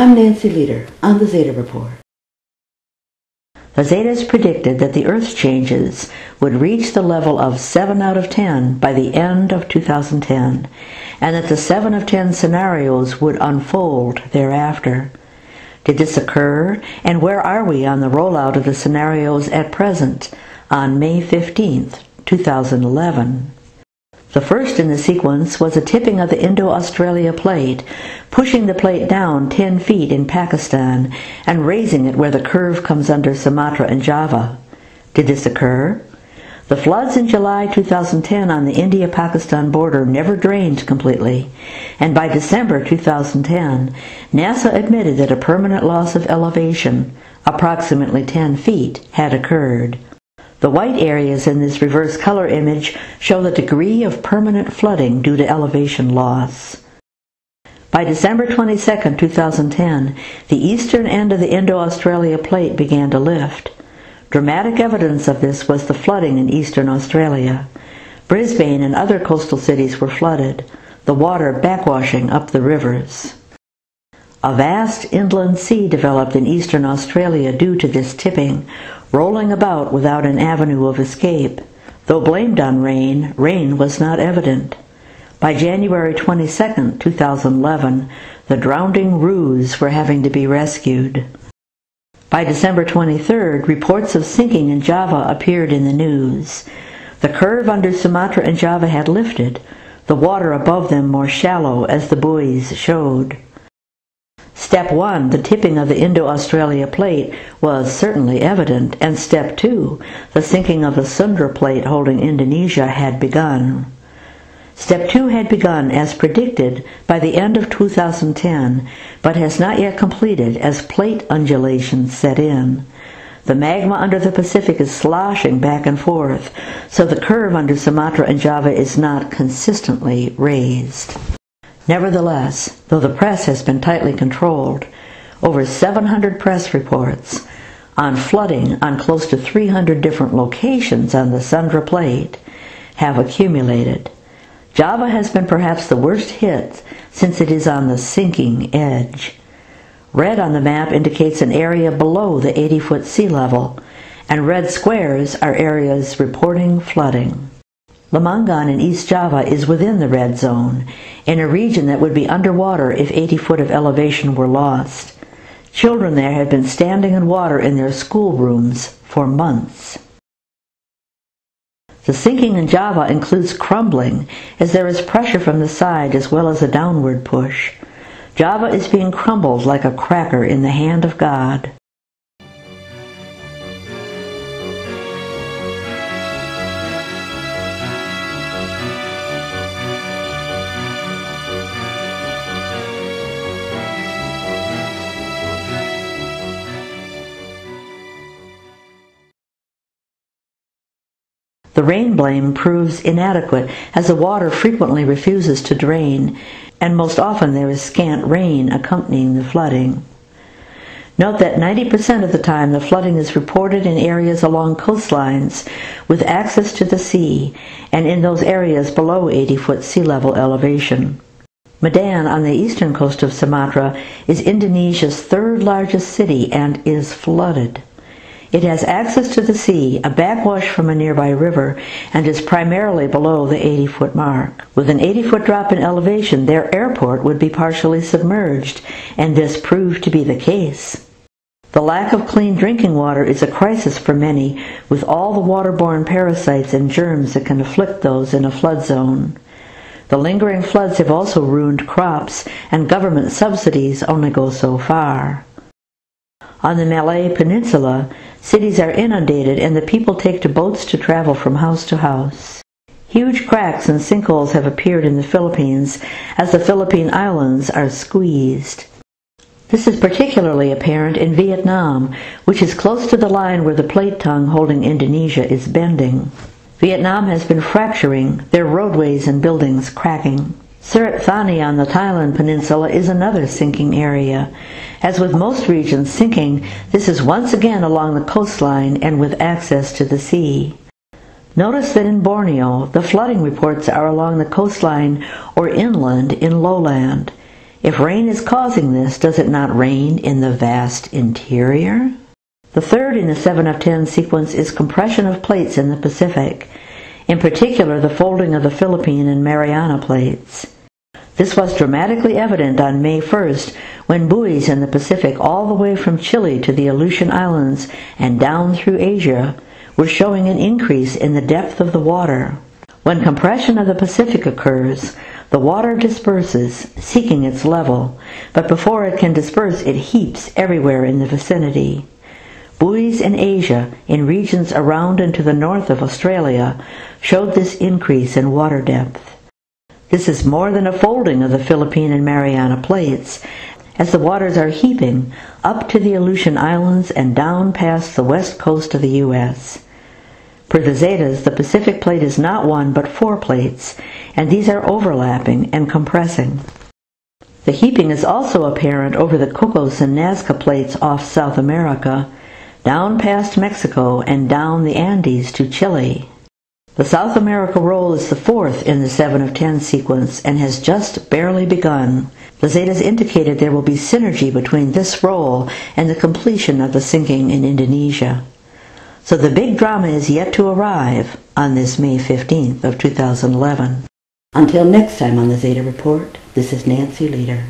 I'm Nancy Leader on the Zeta Report. The Zetas predicted that the Earth's changes would reach the level of 7 out of 10 by the end of 2010, and that the 7 of 10 scenarios would unfold thereafter. Did this occur, and where are we on the rollout of the scenarios at present on May 15th, 2011? The first in the sequence was a tipping of the Indo-Australia plate, pushing the plate down 10 feet in Pakistan and raising it where the curve comes under Sumatra and Java. Did this occur? The floods in July 2010 on the India-Pakistan border never drained completely, and by December 2010, NASA admitted that a permanent loss of elevation, approximately 10 feet, had occurred. The white areas in this reverse color image show the degree of permanent flooding due to elevation loss. By December 22, 2010, the eastern end of the Indo-Australia plate began to lift. Dramatic evidence of this was the flooding in eastern Australia. Brisbane and other coastal cities were flooded, the water backwashing up the rivers. A vast inland sea developed in eastern Australia due to this tipping, rolling about without an avenue of escape. Though blamed on rain, rain was not evident. By January 22, 2011, the drowning roos were having to be rescued. By December 23rd, reports of sinking in Java appeared in the news. The curve under Sumatra and Java had lifted, the water above them more shallow as the buoys showed. Step 1, the tipping of the Indo-Australia plate, was certainly evident, and Step 2, the sinking of the Sunda plate holding Indonesia, had begun. Step 2 had begun as predicted by the end of 2010, but has not yet completed as plate undulations set in. The magma under the Pacific is sloshing back and forth, so the curve under Sumatra and Java is not consistently raised. Nevertheless, though the press has been tightly controlled, over 700 press reports on flooding on close to 300 different locations on the Sunda plate have accumulated. Java has been perhaps the worst hit since it is on the sinking edge. Red on the map indicates an area below the 80-foot sea level, and red squares are areas reporting flooding. Lamongan in East Java is within the red zone, in a region that would be underwater if 80 foot of elevation were lost. Children there had been standing in water in their schoolrooms for months. The sinking in Java includes crumbling, as there is pressure from the side as well as a downward push. Java is being crumbled like a cracker in the hand of God. The rain blame proves inadequate, as the water frequently refuses to drain, and most often there is scant rain accompanying the flooding. Note that 90% of the time the flooding is reported in areas along coastlines with access to the sea, and in those areas below 80-foot sea level elevation. Medan on the eastern coast of Sumatra is Indonesia's third largest city and is flooded. It has access to the sea, a backwash from a nearby river, and is primarily below the 80-foot mark. With an 80-foot drop in elevation, their airport would be partially submerged, and this proved to be the case. The lack of clean drinking water is a crisis for many, with all the waterborne parasites and germs that can afflict those in a flood zone. The lingering floods have also ruined crops, and government subsidies only go so far. On the Malay Peninsula, cities are inundated and the people take to boats to travel from house to house. Huge cracks and sinkholes have appeared in the Philippines as the Philippine Islands are squeezed. This is particularly apparent in Vietnam, which is close to the line where the plate tongue holding Indonesia is bending. Vietnam has been fracturing, their roadways and buildings cracking. Surat Thani on the Thailand peninsula is another sinking area. As with most regions sinking, this is once again along the coastline and with access to the sea. Notice that in Borneo, the flooding reports are along the coastline or inland in lowland. If rain is causing this, does it not rain in the vast interior? The third in the 7 of 10 sequence is compression of plates in the Pacific, in particular the folding of the Philippine and Mariana plates. This was dramatically evident on May 1st when buoys in the Pacific all the way from Chile to the Aleutian Islands and down through Asia were showing an increase in the depth of the water. When compression of the Pacific occurs, the water disperses, seeking its level, but before it can disperse it heaps everywhere in the vicinity. Buoys in Asia, in regions around and to the north of Australia, showed this increase in water depth. This is more than a folding of the Philippine and Mariana plates, as the waters are heaping up to the Aleutian Islands and down past the west coast of the U.S. Per the Zetas, the Pacific plate is not one but 4 plates, and these are overlapping and compressing. The heaping is also apparent over the Cocos and Nazca plates off South America, down past Mexico and down the Andes to Chile. The South America roll is the 4th in the 7 of 10 sequence and has just barely begun. The Zetas indicated there will be synergy between this roll and the completion of the sinking in Indonesia. So the big drama is yet to arrive on this May 15th of 2011. Until next time on the Zeta Report, this is Nancy Leader.